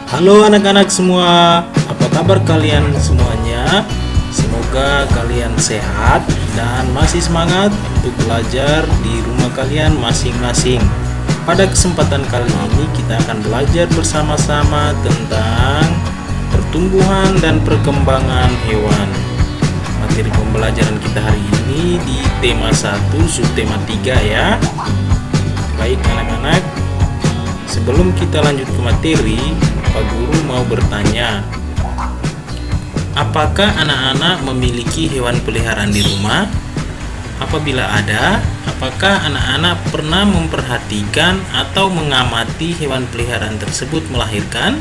Halo anak-anak semua, apa kabar kalian semuanya? Semoga kalian sehat dan masih semangat untuk belajar di rumah kalian masing-masing. Pada kesempatan kali ini kita akan belajar bersama-sama tentang pertumbuhan dan perkembangan hewan. Materi pembelajaran kita hari ini di tema 1 subtema 3 ya. Baik anak-anak, sebelum kita lanjut ke materi, Pak Guru mau bertanya, apakah anak-anak memiliki hewan peliharaan di rumah? Apabila ada, apakah anak-anak pernah memperhatikan atau mengamati hewan peliharaan tersebut melahirkan?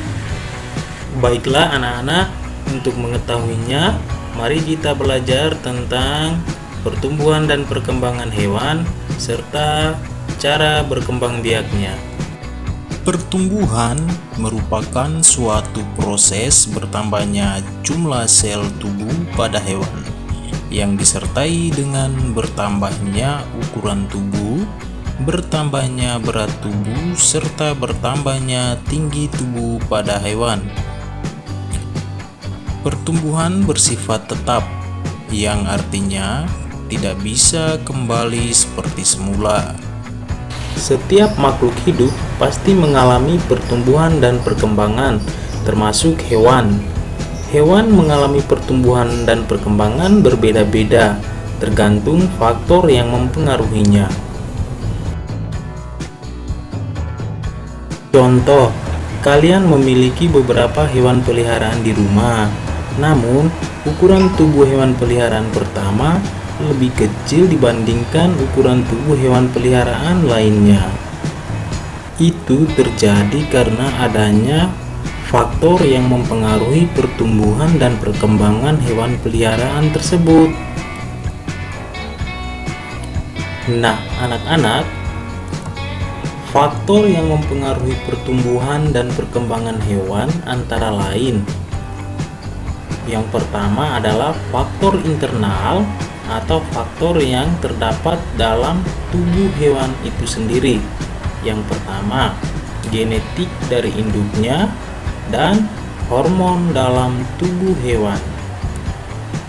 Baiklah anak-anak, untuk mengetahuinya, mari kita belajar tentang pertumbuhan dan perkembangan hewan serta cara berkembang biaknya. Pertumbuhan merupakan suatu proses bertambahnya jumlah sel tubuh pada hewan yang disertai dengan bertambahnya ukuran tubuh, bertambahnya berat tubuh, serta bertambahnya tinggi tubuh pada hewan. Pertumbuhan bersifat tetap, yang artinya tidak bisa kembali seperti semula. Setiap makhluk hidup pasti mengalami pertumbuhan dan perkembangan, termasuk hewan. Hewan mengalami pertumbuhan dan perkembangan berbeda-beda, tergantung faktor yang mempengaruhinya. Contoh, kalian memiliki beberapa hewan peliharaan di rumah, namun ukuran tubuh hewan peliharaan pertama lebih kecil dibandingkan ukuran tubuh hewan peliharaan lainnya. Itu terjadi karena adanya faktor yang mempengaruhi pertumbuhan dan perkembangan hewan peliharaan tersebut. Nah, anak-anak, faktor yang mempengaruhi pertumbuhan dan perkembangan hewan antara lain: yang pertama adalah faktor internal atau faktor yang terdapat dalam tubuh hewan itu sendiri. Yang pertama, genetik dari induknya dan hormon dalam tubuh hewan.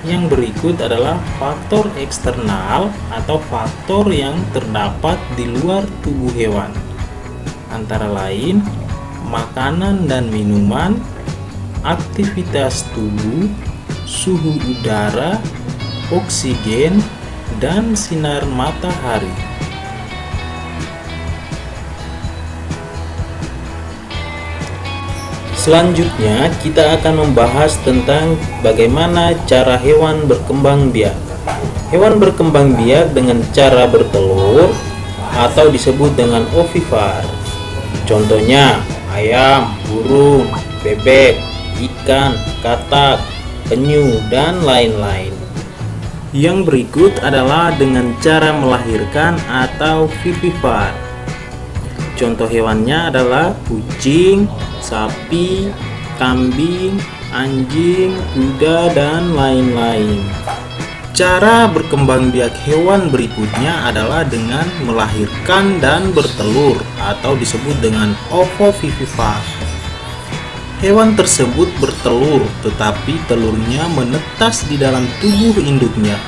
Yang berikut adalah faktor eksternal atau faktor yang terdapat di luar tubuh hewan, antara lain makanan dan minuman, aktivitas tubuh, suhu udara, oksigen, dan sinar matahari. Selanjutnya, kita akan membahas tentang bagaimana cara hewan berkembang biak. Hewan berkembang biak dengan cara bertelur atau disebut dengan ovipar. Contohnya, ayam, burung, bebek, ikan, katak, penyu, dan lain-lain. Yang berikut adalah dengan cara melahirkan atau vivipar. Contoh hewannya adalah kucing, sapi, kambing, anjing, kuda, dan lain-lain. Cara berkembang biak hewan berikutnya adalah dengan melahirkan dan bertelur atau disebut dengan ovovivipar. Hewan tersebut bertelur, tetapi telurnya menetas di dalam tubuh induknya.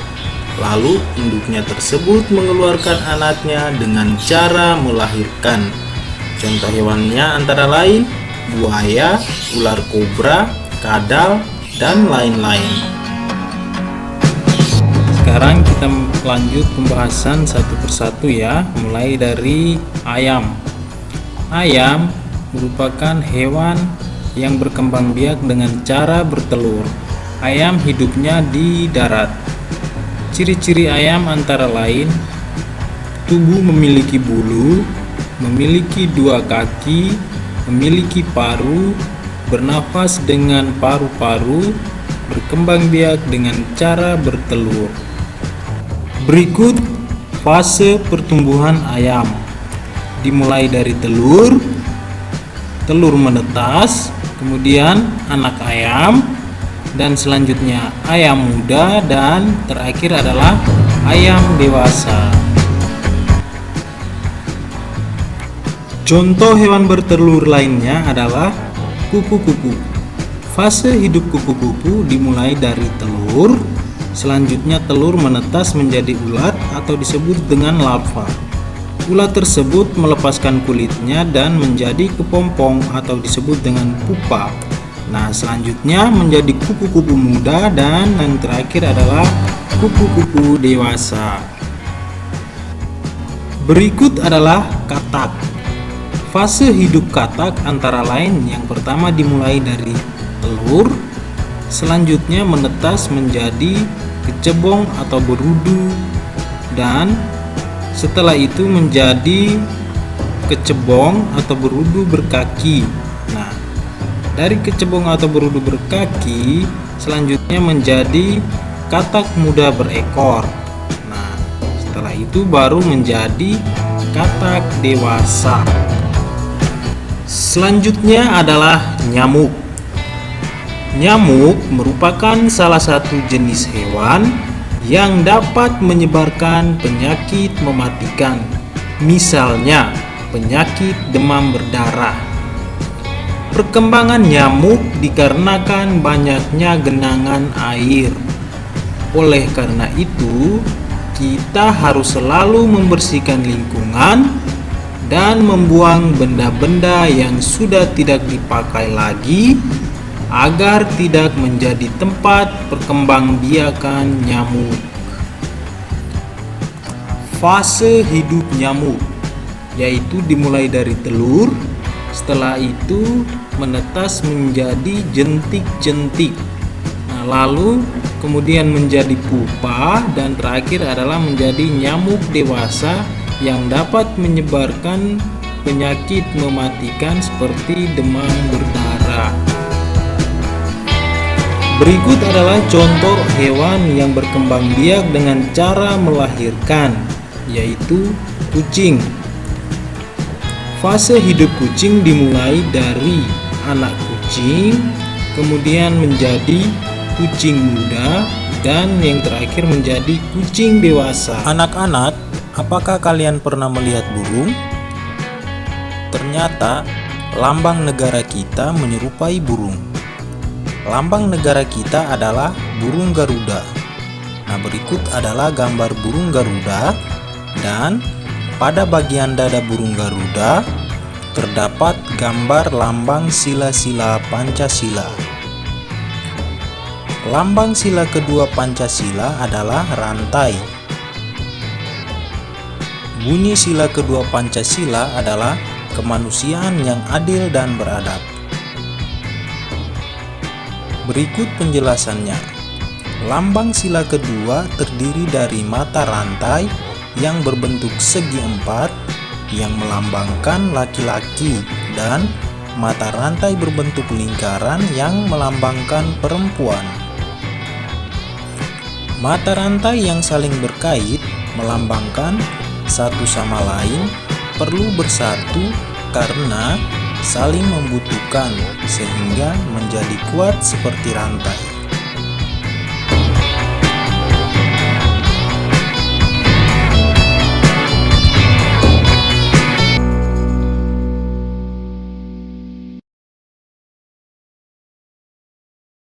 Lalu induknya tersebut mengeluarkan anaknya dengan cara melahirkan. Contoh hewannya antara lain buaya, ular kobra, kadal, dan lain-lain. Sekarang kita lanjut pembahasan satu persatu ya, mulai dari ayam. Ayam merupakan hewan yang berkembang biak dengan cara bertelur. Ayam hidupnya di darat. Ciri-ciri ayam antara lain tubuh memiliki bulu, memiliki 2 kaki, memiliki paru, bernafas dengan paru-paru, berkembang biak dengan cara bertelur. Berikut fase pertumbuhan ayam. Dimulai dari telur, telur menetas, kemudian anak ayam, dan selanjutnya ayam muda, dan terakhir adalah ayam dewasa. Contoh hewan bertelur lainnya adalah Kupu-kupu. Fase hidup kupu-kupu dimulai dari telur, selanjutnya telur menetas menjadi ulat atau disebut dengan larva. Ulat tersebut melepaskan kulitnya dan menjadi kepompong atau disebut dengan pupa. Nah, selanjutnya menjadi kupu-kupu muda dan yang terakhir adalah kupu-kupu dewasa. Berikut adalah katak. Fase hidup katak antara lain yang pertama dimulai dari telur, selanjutnya menetas menjadi kecebong atau berudu, dan setelah itu menjadi kecebong atau berudu berkaki. Nah, dari kecebong atau berudu berkaki selanjutnya menjadi katak muda berekor. Nah, setelah itu baru menjadi katak dewasa. Selanjutnya adalah nyamuk. Nyamuk merupakan salah satu jenis hewan yang dapat menyebarkan penyakit mematikan. Misalnya, penyakit demam berdarah. Perkembangan nyamuk dikarenakan banyaknya genangan air. Oleh karena itu, kita harus selalu membersihkan lingkungan dan membuang benda-benda yang sudah tidak dipakai lagi agar tidak menjadi tempat perkembangbiakan nyamuk. Fase hidup nyamuk yaitu dimulai dari telur, setelah itu menetas menjadi jentik-jentik. Nah, lalu kemudian menjadi pupa dan terakhir adalah menjadi nyamuk dewasa yang dapat menyebarkan penyakit mematikan seperti demam berdarah. Berikut adalah contoh hewan yang berkembang biak dengan cara melahirkan, yaitu kucing. Fase hidup kucing dimulai dari anak kucing, kemudian menjadi kucing muda, dan yang terakhir menjadi kucing dewasa. Anak-anak, apakah kalian pernah melihat burung? Ternyata lambang negara kita menyerupai burung. Lambang negara kita adalah burung Garuda. Nah, berikut adalah gambar burung Garuda, dan pada bagian dada burung Garuda terdapat gambar lambang sila-sila Pancasila. Lambang sila kedua Pancasila adalah rantai. Bunyi sila kedua Pancasila adalah kemanusiaan yang adil dan beradab. Berikut penjelasannya. Lambang sila kedua terdiri dari mata rantai yang berbentuk segi empat yang melambangkan laki-laki dan mata rantai berbentuk lingkaran yang melambangkan perempuan. Mata rantai yang saling berkait melambangkan satu sama lain perlu bersatu karena saling membutuhkan sehingga menjadi kuat seperti rantai.